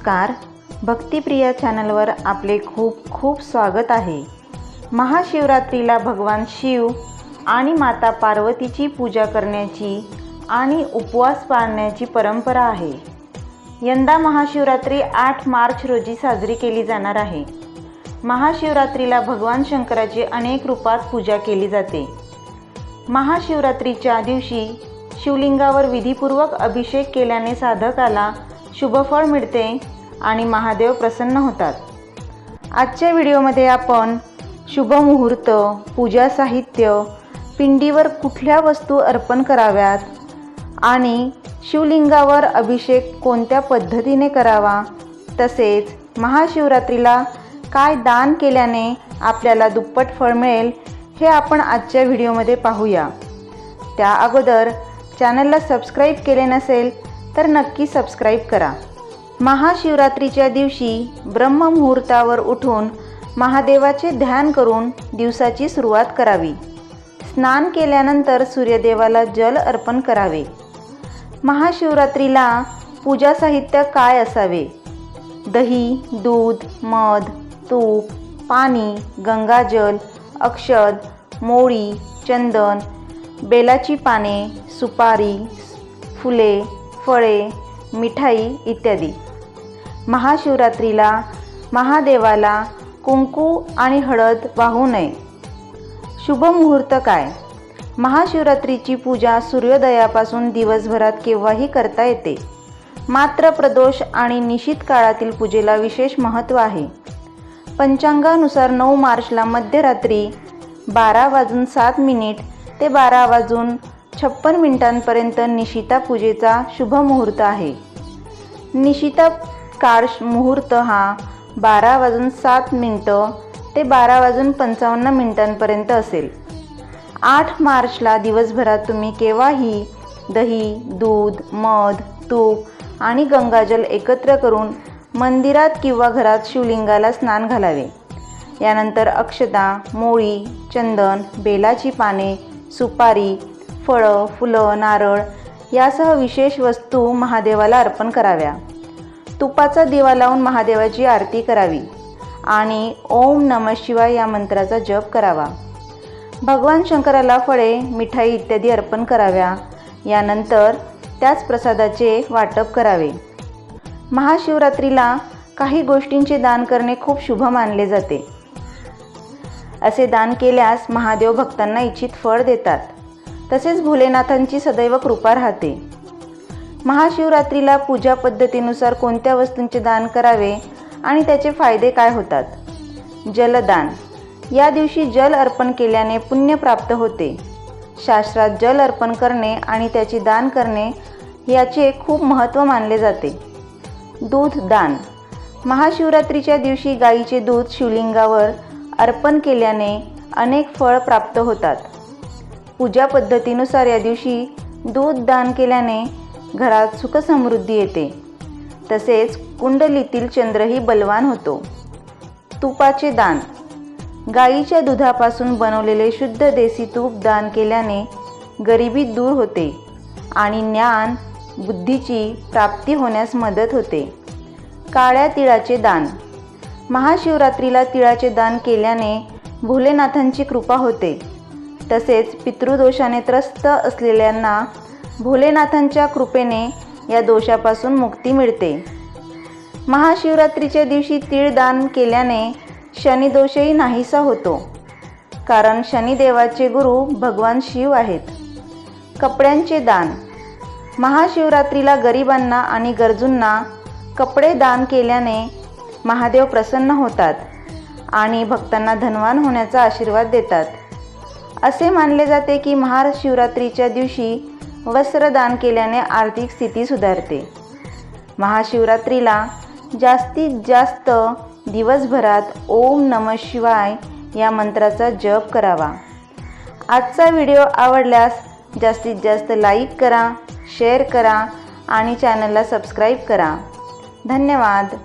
नमस्कार, भक्तिप्रिया चॅनलवर आपले खूप खूप स्वागत आहे। महाशिवरात्रीला भगवान शिव आणि माता पार्वतीची पूजा करण्याची आणि उपवास पाळण्याची परंपरा आहे। यंदा महाशिवरात्री 8 मार्च रोजी साजरी केली जाणार आहे। महाशिवरात्रीला भगवान शंकराची अनेक रूपात पूजा केली जाते। महाशिवरात्रीच्या दिवशी शिवलिंगावर विधिपूर्वक अभिषेक केल्याने साधकाला शुभफळ मिळते आणि महादेव प्रसन्न होतात। आजच्या व्हिडिओमध्ये आपण शुभ मुहूर्त, पूजा साहित्य, पिंडीवर कुठल्या वस्तू अर्पण कराव्यात आणि शिवलिंगावर अभिषेक कोणत्या पद्धतीने करावा, तसेच महाशिवरात्रीला काय दान केल्याने आपल्याला दुप्पट फळ मिळेल हे आपण आजच्या व्हिडिओमध्ये पाहूया। त्या अगोदर चॅनलला सबस्क्राईब केले नसेल तर नक्की सबस्क्राईब करा। महाशिवरात्रीच्या दिवशी ब्रह्ममुहूर्तावर उठून महादेवाचे ध्यान करून दिवसाची सुरुवात करावी। स्नान केल्यानंतर सूर्यदेवाला जल अर्पण करावे। महाशिवरात्रीला पूजा साहित्य काय असावे? दही, दूध, मध, तूप, पाणी, गंगाजल, अक्षत, मोळी, चंदन, बेलाची पाने, सुपारी, फुले, फळे, मिठाई इत्यादी। महाशिवरात्रीला महादेवाला कुंकू आणि हळद वाहू नये। शुभ मुहूर्त काय? महाशिवरात्रीची पूजा सूर्योदयापासून दिवसभरात केव्हाही करता येते, मात्र प्रदोष आणि निशीत काळातील पूजेला विशेष महत्त्व आहे। पंचांगानुसार 9 मार्चला मध्यरात्री 12:07 ते 12:56 निशिता पूजेचा शुभ मुहूर्त आहे। निशिता काळ मुहूर्त हा 12:07 ते 12:55 असेल। 8 मार्चला दिवसभरात तुम्ही केव्हाही दही, दूध, मध, तूप आणि गंगाजल एकत्र करून मंदिरात किंवा घरात शिवलिंगाला स्नान घालावे। यानंतर अक्षता, मोळी, चंदन, बेलाची पाने, सुपारी, फळं, फुलं, नारळ यासह विशेष वस्तू महादेवाला अर्पण कराव्या। तुपाचा दिवा लावून महादेवाची आरती करावी आणि ओम नमः शिवाय या मंत्राचा जप करावा। भगवान शंकराला फळे, मिठाई इत्यादी अर्पण कराव्या। यानंतर त्याच प्रसादाचे वाटप करावे। महाशिवरात्रीला काही गोष्टींचे दान करणे खूप शुभ मानले जाते। असे दान केल्यास महादेव भक्तांना इच्छित फळ देतात, तसेच भोलेनाथांची सदैव कृपा राहते। महाशिवरात्रीला पूजा पद्धतीनुसार कोणत्या वस्तूंचे दान करावे आणि त्याचे फायदे काय होतात? जलदान। या दिवशी जल अर्पण केल्याने पुण्य प्राप्त होते। शास्त्रात जल अर्पण करणे आणि त्याचे दान करणे याचे खूप महत्त्व मानले जाते। दूध दान। महाशिवरात्रीच्या दिवशी गाईचे दूध शिवलिंगावर अर्पण केल्याने अनेक फळ प्राप्त होतात। पूजा पद्धतीनुसार या दिवशी दूध दान केल्याने घरात सुखसमृद्धी येते, तसेच कुंडलीतील चंद्रही बलवान होतो। तुपाचे दान। गाईच्या दुधापासून बनवलेले शुद्ध देसी तूप दान केल्याने गरिबी दूर होते आणि ज्ञान बुद्धीची प्राप्ती होण्यास मदत होते। काळ्या तिळाचे दान। महाशिवरात्रीला तिळाचे दान केल्याने भोलेनाथांची कृपा होते, तसेच पितृदोषाने त्रस्त असलेल्यांना भोलेनाथांच्या कृपेने या दोषापासून मुक्ती मिळते। महाशिवरात्रीच्या दिवशी तीळ दान केल्याने शनिदोषही नाहीसा होतो, कारण शनिदेवाचे गुरु भगवान शिव आहेत। कपड्यांचे दान। महाशिवरात्रीला गरिबांना आणि गरजूंना कपडे दान केल्याने महादेव प्रसन्न होतात आणि भक्तांना धनवान होण्याचा आशीर्वाद देतात। असे मानले जाते की महाशिवरात्रीच्या दिवशी वस्त्र दान केल्याने आर्थिक स्थिती सुधारते। महाशिवरात्रीला जास्तीत जास्त दिवसभरात ओम नमः शिवाय या मंत्राचा जप करावा। आजचा व्हिडिओ आवडल्यास जास्तीत जास्त लाईक करा, शेअर करा आणि चॅनलला सबस्क्राईब करा। धन्यवाद।